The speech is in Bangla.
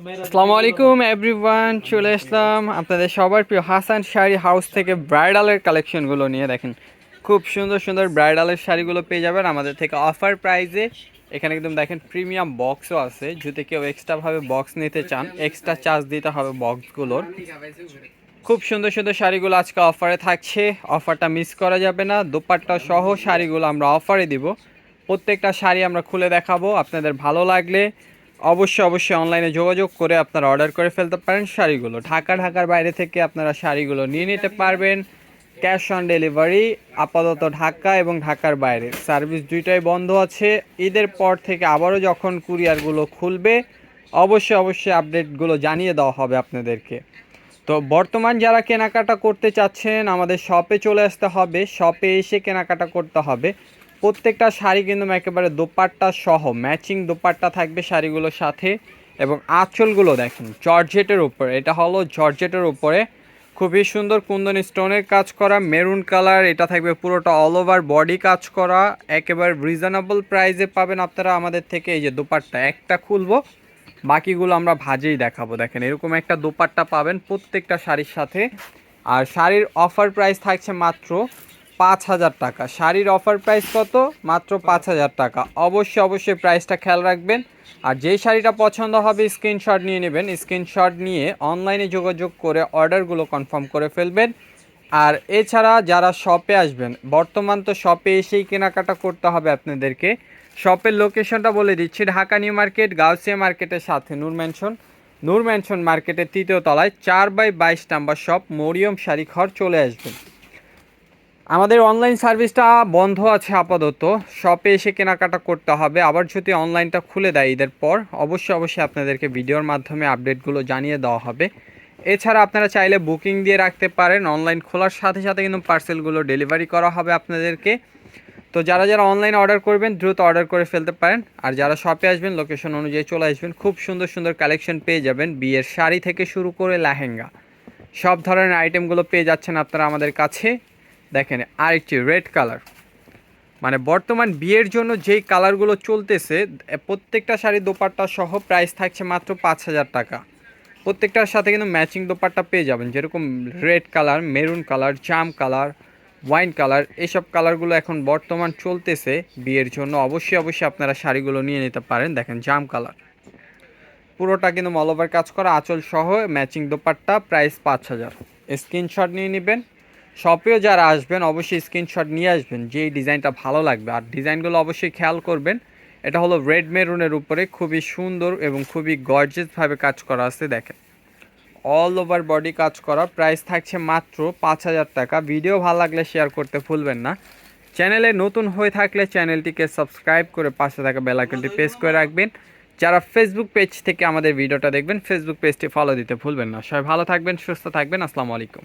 আসসালামু আলাইকুম এভরিওয়ান, চলে আসলাম আপনাদের সবার প্রিয় হাসান শাড়ি হাউস থেকে ব্রাইডালের কালেকশনগুলো নিয়ে। দেখেন খুব সুন্দর সুন্দর ব্রাইডালের শাড়িগুলো পেয়ে যাবেন আমাদের থেকে অফার প্রাইসে। এখানে একদম দেখেন প্রিমিয়াম বক্সও আছে, যদি কেউ এক্সট্রাভাবে বক্স নিতে চান এক্সট্রা চার্জ দিতে হবে বক্সগুলোর। খুব সুন্দর সুন্দর শাড়িগুলো আজকে অফারে থাকছে, অফারটা মিস করা যাবে না। দোপাট্টা সহ শাড়িগুলো আমরা অফারে দিব, প্রত্যেকটা শাড়ি আমরা খুলে দেখাবো। আপনাদের ভালো লাগলে অবশ্যই অনলাইনে যোগাযোগ করে আপনারা অর্ডার করে ফেলতে পারেন শাড়িগুলো। ঢাকার বাইরে থেকে আপনারা শাড়িগুলো নিয়ে নিতে পারবেন। ক্যাশ অন ডেলিভারি আপাতত ঢাকা এবং ঢাকার বাইরে সার্ভিস দুইটাই বন্ধ আছে। ঈদের পর থেকে আবারও যখন কুরিয়ারগুলো খুলবে অবশ্যই আপডেটগুলো জানিয়ে দেওয়া হবে আপনাদেরকে। তো বর্তমান যারা কেনাকাটা করতে চাচ্ছেন আমাদের শপে চলে আসতে হবে, শপে এসে কেনাকাটা করতে হবে। প্রত্যেকটা শাড়ি কিন্তু একেবারে দোপাট্টা সহ ম্যাচিং দোপাট্টা থাকবে শাড়িগুলোর সাথে। এবং আঁচলগুলো দেখেন জর্জেটের উপরে, এটা হলো জর্জেটের উপরে খুবই সুন্দর কুন্দন স্টোনের কাজ করা মেরুন কালার। এটা থাকবে পুরোটা অল ওভার বডি কাজ করা, একেবারে রিজনেবল প্রাইসে পাবেন আপনারা আমাদের থেকে। এই যে দোপাট্টা একটা খুলবো, বাকিগুলো আমরা ভাজেই দেখাবো। দেখেন এরকম একটা দোপাট্টা পাবেন প্রত্যেকটা শাড়ির সাথে। আর শাড়ির অফার প্রাইস থাকছে মাত্র 5,000 টাকা। শাড়ির অফার প্রাইস কত? মাত্র 5,000 টাকা। অবশ্যই প্রাইসটা খেয়াল রাখবেন। আর যেই শাড়িটা পছন্দ হবে স্ক্রিনশট নিয়ে নেবেন, স্ক্রিনশট নিয়ে অনলাইনে যোগাযোগ করে অর্ডারগুলো কনফার্ম করে ফেলবেন। আর এছাড়া যারা শপে আসবেন, বর্তমান তো শপে এসেই কেনাকাটা করতে হবে আপনাদেরকে। শপের লোকেশনটা বলে দিচ্ছি, ঢাকা নিউ মার্কেট গাউসিয়া মার্কেটের সাথে নূর ম্যানশন মার্কেটের 3য় তলায় 4/22 নাম্বার শপ মরিয়ম শাড়ি ঘর চলে আসবেন। আমাদের অনলাইন সার্ভিসটা বন্ধ আছে আপাতত, শপে এসে কেনাকাটা করতে হবে। আবার যদি অনলাইনটা খুলে দেয় ঈদের পর অবশ্যই আপনাদেরকে ভিডিওর মাধ্যমে আপডেটগুলো জানিয়ে দেওয়া হবে। এছাড়া আপনারা চাইলে বুকিং দিয়ে রাখতে পারেন, অনলাইন খোলার সাথে কিন্তু পার্সেলগুলো ডেলিভারি করা হবে আপনাদেরকে। তো যারা অনলাইনে অর্ডার করবেন দ্রুত অর্ডার করে ফেলতে পারেন। আর যারা শপে আসবেন লোকেশন অনুযায়ী চলে আসবেন, খুব সুন্দর কালেকশন পেয়ে যাবেন। বিয়ের শাড়ি থেকে শুরু করে লেহেঙ্গা সব ধরনের আইটেমগুলো পেয়ে যাচ্ছেন আপনারা আমাদের কাছে। দেখেন আরেকটি রেড কালার, মানে বর্তমান বিয়ের জন্য যেই কালারগুলো চলতেছে, প্রত্যেকটা শাড়ি দোপাট্টা সহ প্রাইস থাকছে মাত্র 5,000 টাকা। প্রত্যেকটার সাথে কিন্তু ম্যাচিং দোপাট্টা পেয়ে যাবেন, যেরকম রেড কালার, মেরুন কালার, জাম কালার, ওয়াইন কালার, এইসব কালারগুলো এখন বর্তমান চলতেছে বিয়ের জন্য। অবশ্যই আপনারা শাড়িগুলো নিয়ে নিতে পারেন। দেখেন জাম কালার, পুরোটা কিন্তু অল ওভার কাজ করা, আঁচল সহ ম্যাচিং দোপাট্টা, প্রাইস 5,000। স্ক্রিনশট নিয়ে নেবেন। শপেও যারা আসবেন অবশ্যই স্ক্রিনশট নিয়ে আসবেন, যেই ডিজাইনটা ভালো লাগবে। আর ডিজাইনগুলো অবশ্যই খেয়াল করবেন। এটা হলো রেড মেরুনের উপরে খুবই সুন্দর এবং খুবই গর্জিয়াসভাবে কাজ করা আছে। দেখেন অল ওভার বডি কাজ করা, প্রাইস থাকছে মাত্র 5,000 টাকা। ভিডিও ভালো লাগলে শেয়ার করতে ভুলবেন না। চ্যানেলে নতুন হয়ে থাকলে চ্যানেলটিকে সাবস্ক্রাইব করে পাশে থাকা বেল আইকনটি প্রেস করে রাখবেন। যারা ফেসবুক পেজ থেকে আমাদের ভিডিওটা দেখবেন ফেসবুক পেজটি ফলো দিতে ভুলবেন না। সবাই ভালো থাকবেন, সুস্থ থাকবেন। আসসালামু আলাইকুম।